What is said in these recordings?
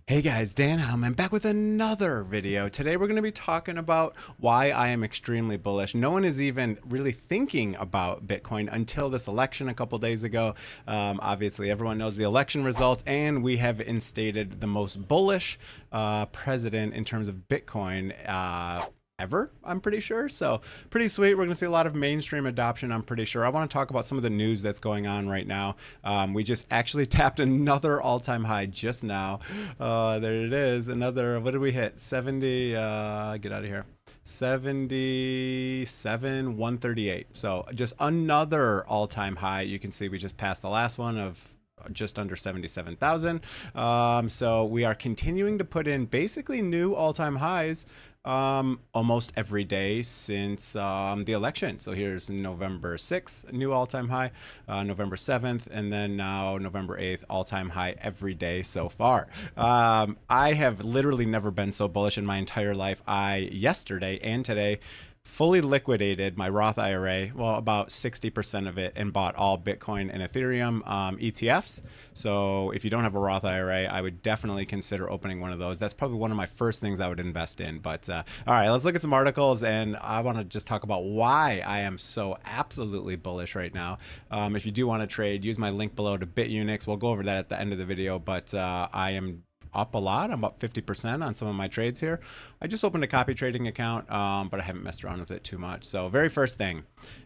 Hey guys, Dan Heilman back with another video. Today we're going to be talking about why I am extremely bullish. No one is even really thinking about Bitcoin until this election a couple days ago. Obviously, everyone knows the election results, and we have instated the most bullish president in terms of Bitcoin ever, I'm pretty sure. So pretty sweet. We're going to see a lot of mainstream adoption, I'm pretty sure. I want to talk about some of the news that's going on right now. We just actually tapped another all-time high just now. There it is. Another, what did we hit? 70, get out of here. 77 138. So just another all-time high. You can see we just passed the last one of just under 77,000. So we are continuing to put in basically new all-time highs almost every day since the election. So here's November 6th, new all-time high, November 7th, and then now November 8th, all-time high every day so far. I have literally never been so bullish in my entire life. Yesterday and today fully liquidated my Roth IRA, well, about 60% of it, and bought all Bitcoin and Ethereum ETFs. So if you don't have a Roth IRA, I would definitely consider opening one of those. That's probably one of my first things I would invest in. But all right, let's look at some articles, and I want to just talk about why I am so absolutely bullish right now. If you do want to trade, use my link below to Bitunix. We'll go over that at the end of the video, but I am up a lot. I'm up 50% on some of my trades here. I just opened a copy trading account, but I haven't messed around with it too much. So very first thing,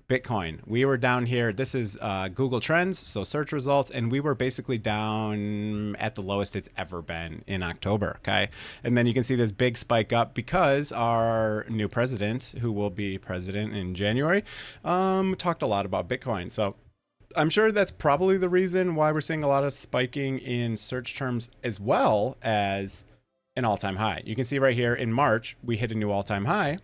Bitcoin. We were down here. This is Google Trends, so search results, and we were basically down at the lowest it's ever been in October, okay? And then you can see this big spike up because our new president, who will be president in January, talked a lot about Bitcoin. So I'm sure that's probably the reason why we're seeing a lot of spiking in search terms as well as an all-time high. You can see right here in March, we hit a new all-time high,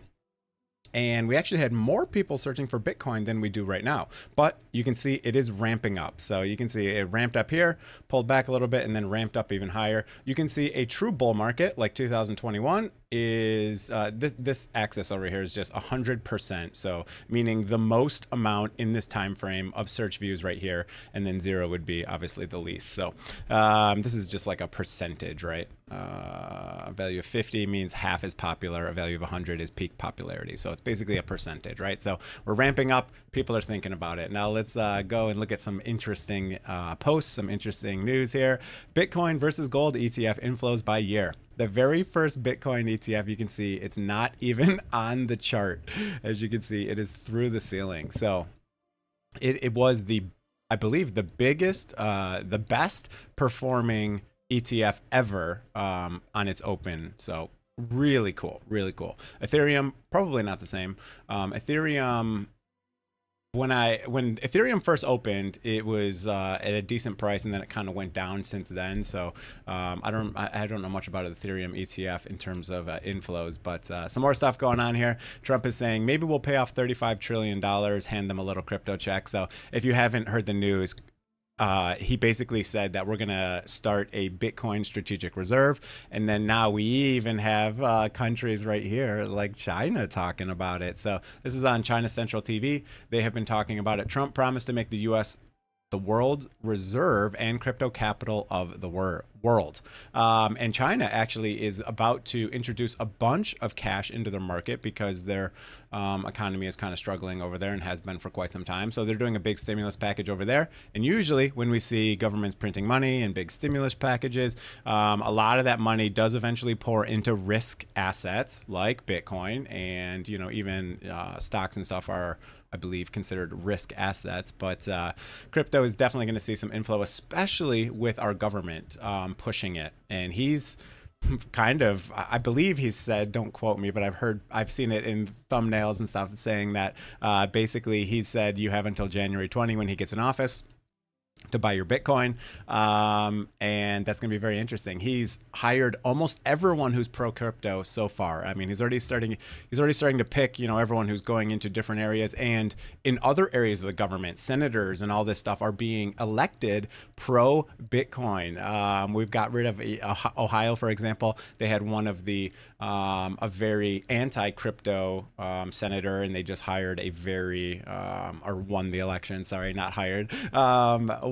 and we actually had more people searching for Bitcoin than we do right now. But you can see it is ramping up. So you can see it ramped up here, pulled back a little bit, and then ramped up even higher. You can see a true bull market like 2021 is this axis over here is just 100%. So meaning the most amount in this time frame of search views right here, and then 0 would be obviously the least. So this is just like a percentage, right? A value of 50 means half as popular. A value of 100 is peak popularity. So it's basically a percentage, right? So we're ramping up. People are thinking about it. Now let's go and look at some interesting posts, some interesting news here. Bitcoin versus gold ETF inflows by year. The very first Bitcoin ETF, you can see it's not even on the chart. As you can see, it is through the ceiling. So it was I believe the biggest, the best performing ETF ever on its open. So really cool, really cool. Ethereum, probably not the same. Ethereum, when Ethereum first opened, it was at a decent price, and then it kind of went down since then. So I don't know much about Ethereum ETF in terms of inflows, but some more stuff going on here. Trump is saying maybe we'll pay off $35 trillion, hand them a little crypto check. So if you haven't heard the news, he basically said that we're going to start a Bitcoin strategic reserve. And then now we even have countries right here like China talking about it. So this is on China Central TV. They have been talking about it. Trump promised to make the U.S. the world reserve and crypto capital of the world. And China actually is about to introduce a bunch of cash into their market because their economy is kind of struggling over there and has been for quite some time. So they're doing a big stimulus package over there. And usually when we see governments printing money and big stimulus packages, a lot of that money does eventually pour into risk assets like Bitcoin, and even stocks and stuff are, I believe, considered risk assets. But crypto is definitely going to see some inflow, especially with our government pushing it. And he's kind of, I believe he said, don't quote me, but I've seen it in thumbnails and stuff saying that basically he said you have until January 20 when he gets in office to buy your Bitcoin. And that's going to be very interesting. He's hired almost everyone who's pro crypto so far. I mean, he's already starting to pick, everyone who's going into different areas, and in other areas of the government, senators and all this stuff are being elected pro Bitcoin. We've got rid of Ohio, for example. They had one of the, a very anti-crypto senator, and they just hired a very, or won the election, sorry, not hired,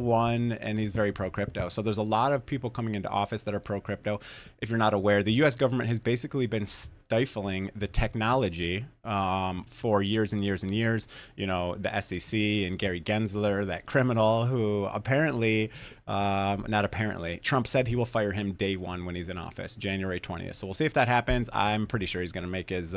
one, and he's very pro-crypto. So there's a lot of people coming into office that are pro-crypto. If you're not aware, the U.S. government has basically been stifling the technology for years and years and years. You know, the SEC and Gary Gensler, that criminal who apparently, not apparently, Trump said he will fire him day one when he's in office, January 20th. So we'll see if that happens. I'm pretty sure he's going to make his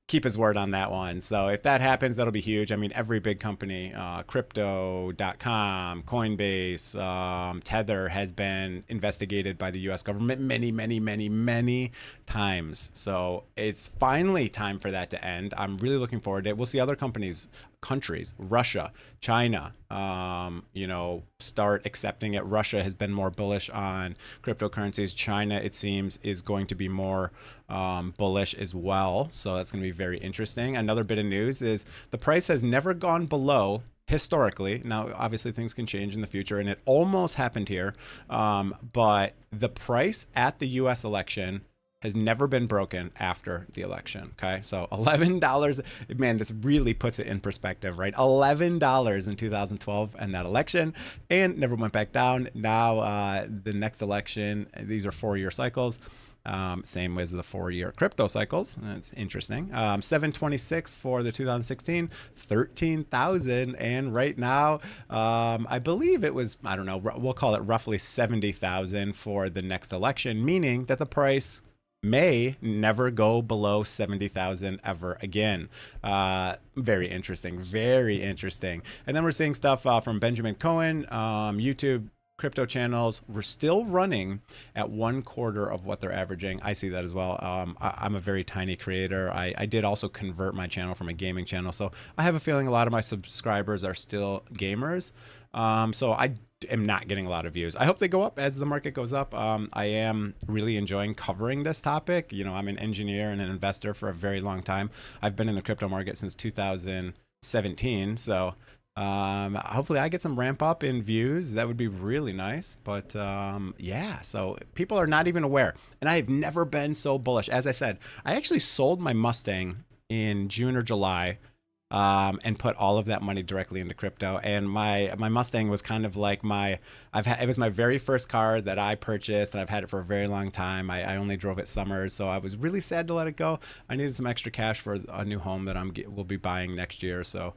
keep his word on that one. So if that happens, that'll be huge. I mean, every big company, crypto.com, Coinbase, Tether has been investigated by the US government many times. So it's finally time for that to end. I'm really looking forward to it. We'll see other countries, Russia, China, you know, start accepting it. Russia has been more bullish on cryptocurrencies. China, it seems, is going to be more bullish as well. So that's going to be very interesting. Another bit of news is the price has never gone below historically. Now, obviously things can change in the future, and it almost happened here. But the price at the US election has never been broken after the election. Okay, so $11, man, this really puts it in perspective, right? $11 in 2012 and that election, and never went back down. Now the next election, these are 4-year cycles. Same as the 4-year crypto cycles. That's interesting. 726 for the 2016, 13,000. And right now, I believe it was, I don't know, we'll call it roughly 70,000 for the next election, meaning that the price may never go below 70,000 ever again. Very interesting, very interesting. And then we're seeing stuff from Benjamin Cohen, YouTube, crypto channels. We're still running at 1/4 of what they're averaging. I see that as well. I'm a very tiny creator. I did also convert my channel from a gaming channel, so I have a feeling a lot of my subscribers are still gamers. So I am not getting a lot of views. I hope they go up as the market goes up. I am really enjoying covering this topic. You know, I'm an engineer and an investor for a very long time. I've been in the crypto market since 2017. So hopefully I get some ramp up in views. That would be really nice. But yeah, so people are not even aware. And I have never been so bullish. As I said, I actually sold my Mustang in June or July. And put all of that money directly into crypto. And my Mustang was kind of like it was my very first car that I purchased, and I've had it for a very long time. I only drove it summers, so I was really sad to let it go. I needed some extra cash for a new home that we'll be buying next year. So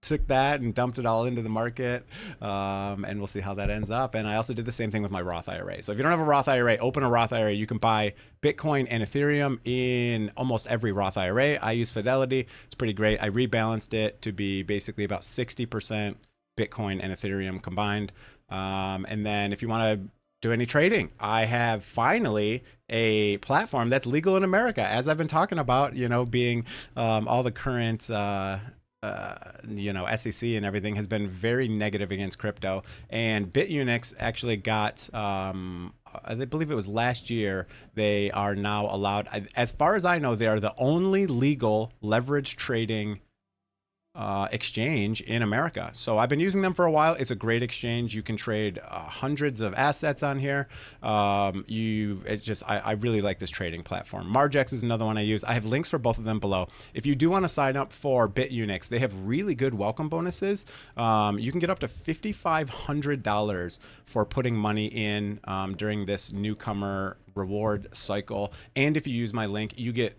took that and dumped it all into the market, and we'll see how that ends up. And I also did the same thing with my Roth IRA. So if you don't have a Roth IRA, open a Roth IRA. You can buy Bitcoin and Ethereum in almost every Roth IRA. I use Fidelity. It's pretty great. I rebalanced it to be basically about 60% Bitcoin and Ethereum combined. And then if you want to do any trading, I have finally a platform that's legal in America, as I've been talking about, you know, being all the current you know, SEC and everything has been very negative against crypto. And Bitunix actually got, I believe it was last year, they are now allowed, as far as I know, they are the only legal leverage trading exchange in America. So I've been using them for a while. It's a great exchange. You can trade hundreds of assets on here. I really like this trading platform. Margex is another one I use. I have links for both of them below. If you do want to sign up for Bitunix, they have really good welcome bonuses. You can get up to $5,500 for putting money in during this newcomer reward cycle. And if you use my link, you get,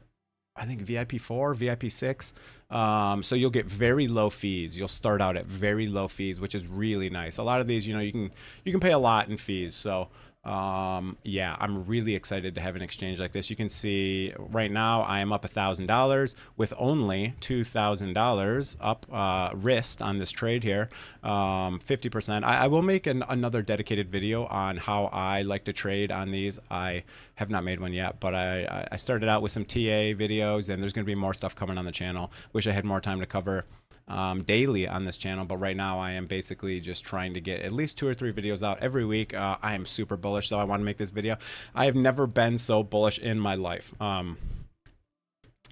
I think, VIP 4, VIP 6. So you'll get very low fees. You'll start out at very low fees, which is really nice. A lot of these, you know, you can pay a lot in fees. So yeah, I'm really excited to have an exchange like this. You can see right now I am up $1,000 with only $2,000 up risked on this trade here, 50%. I will make another dedicated video on how I like to trade on these. I have not made one yet, but I started out with some TA videos, and there's going to be more stuff coming on the channel. Wish I had more time to cover daily on this channel, but right now I am basically just trying to get at least 2 or 3 videos out every week. I am super bullish, so I want to make this video. I have never been so bullish in my life. We're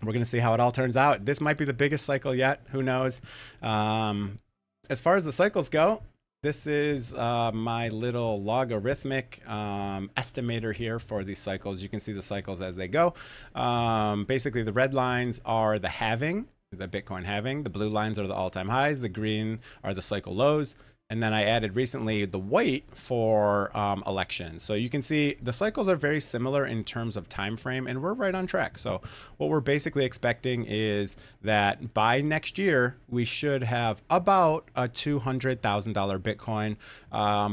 gonna see how it all turns out. This might be the biggest cycle yet, who knows. As far as the cycles go, this is my little logarithmic estimator here for these cycles. You can see the cycles as they go. Basically the red lines are the halving. the Bitcoin halving. The blue lines are the all-time highs. The green are the cycle lows. And then I added recently the white for elections. So you can see the cycles are very similar in terms of time frame, and we're right on track. So what we're basically expecting is that by next year, we should have about a $200,000 Bitcoin.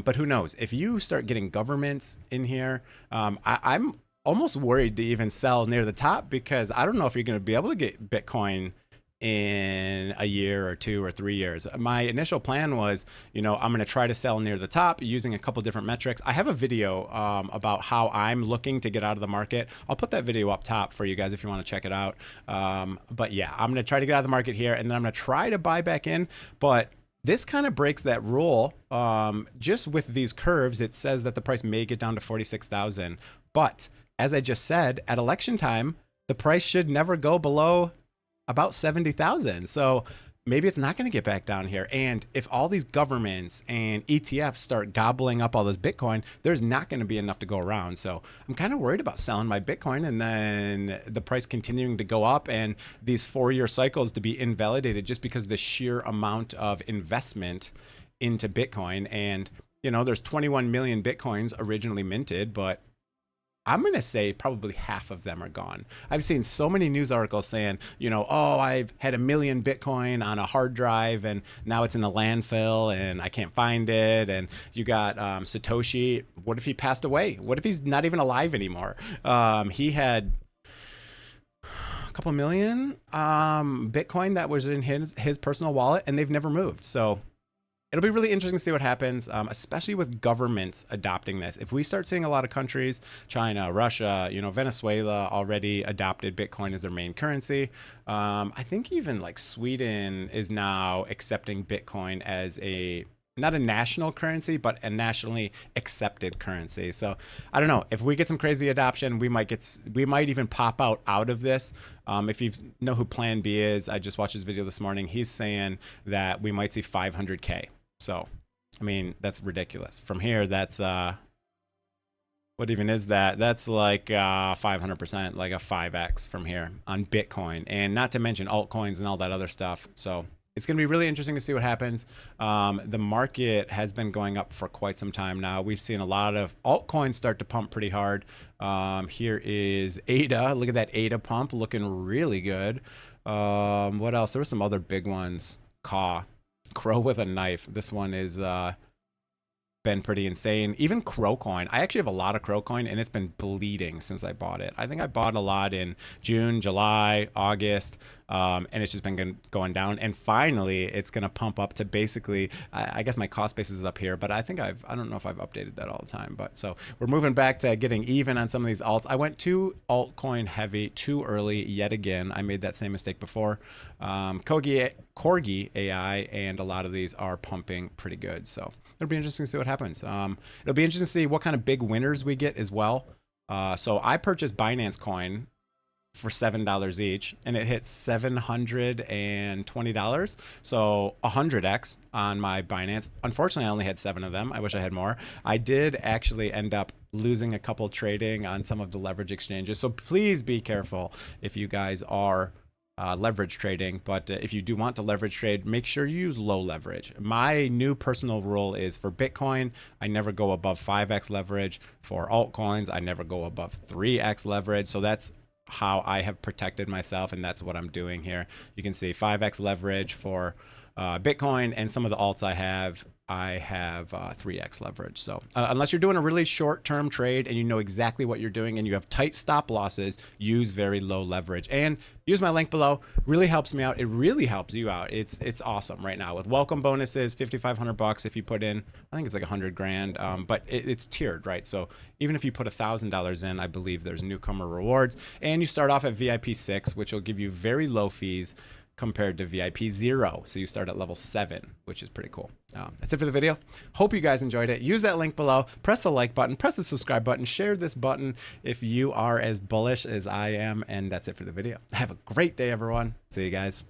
But who knows? If you start getting governments in here, I'm almost worried to even sell near the top, because I don't know if you're going to be able to get Bitcoin in a year or 2 or 3 years. My initial plan was, I'm going to try to sell near the top using a couple different metrics. I have a video about how I'm looking to get out of the market. I'll put that video up top for you guys if you want to check it out. But yeah, I'm going to try to get out of the market here, and then I'm going to try to buy back in. But this kind of breaks that rule. Just with these curves, it says that the price may get down to 46,000. But as I just said, at election time, the price should never go below about 70,000. So maybe it's not going to get back down here. And if all these governments and ETFs start gobbling up all this Bitcoin, there's not going to be enough to go around. So I'm kind of worried about selling my Bitcoin and then the price continuing to go up and these 4-year cycles to be invalidated just because of the sheer amount of investment into Bitcoin. And, there's 21 million Bitcoins originally minted, but I'm going to say probably half of them are gone. I've seen so many news articles saying, I've had 1 million Bitcoin on a hard drive and now it's in a landfill and I can't find it. And you got Satoshi. What if he passed away? What if he's not even alive anymore? He had a couple million Bitcoin that was in his personal wallet, and they've never moved. So it'll be really interesting to see what happens, especially with governments adopting this. If we start seeing a lot of countries, China, Russia, Venezuela already adopted Bitcoin as their main currency. I think even like Sweden is now accepting Bitcoin as not a national currency, but a nationally accepted currency. So I don't know, if we get some crazy adoption, we might even pop out of this. If you know who Plan B is, I just watched his video this morning. He's saying that we might see 500K. So, I mean, that's ridiculous. From here, that's, what even is that? That's like 500%, like a 5x from here on Bitcoin. And not to mention altcoins and all that other stuff. So it's going to be really interesting to see what happens. The market has been going up for quite some time now. We've seen a lot of altcoins start to pump pretty hard. Here is ADA. Look at that ADA pump, looking really good. What else? There were some other big ones. Crow with a knife. This one is been pretty insane. Even Crow coin. I actually have a lot of Crow coin, and it's been bleeding since I bought it. I think I bought a lot in June, July, August, and it's just been going down. And finally, it's going to pump up to basically, I guess my cost basis is up here, but I think I don't know if I've updated that all the time. But so we're moving back to getting even on some of these alts. I went too altcoin heavy too early yet again. I made that same mistake before. Corgi AI and a lot of these are pumping pretty good. So it'll be interesting to see what happens. It'll be interesting to see what kind of big winners we get as well. So I purchased Binance coin for $7 each, and it hit $720. So 100x on my Binance. Unfortunately, I only had 7 of them. I wish I had more. I did actually end up losing a couple trading on some of the leverage exchanges. So please be careful if you guys are leverage trading, but if you do want to leverage trade, make sure you use low leverage. My new personal rule is for Bitcoin, I never go above 5x leverage. For altcoins, I never go above 3x leverage. So that's how I have protected myself, and that's what I'm doing here. You can see 5x leverage for Bitcoin, and some of the alts I have 3x leverage. So unless you're doing a really short-term trade and you know exactly what you're doing and you have tight stop losses, use very low leverage. And use my link below. Really helps me out. It really helps you out. It's awesome right now with welcome bonuses, $5,500 if you put in. I think it's like 100 grand, but it's tiered, right? So even if you put $1,000 in, I believe there's newcomer rewards, and you start off at VIP 6, which will give you very low fees compared to VIP 0. So you start at level 7, which is pretty cool. That's it for the video. Hope you guys enjoyed it. Use that link below. Press the like button. Press the subscribe button. Share this button if you are as bullish as I am. And that's it for the video. Have a great day, everyone. See you guys.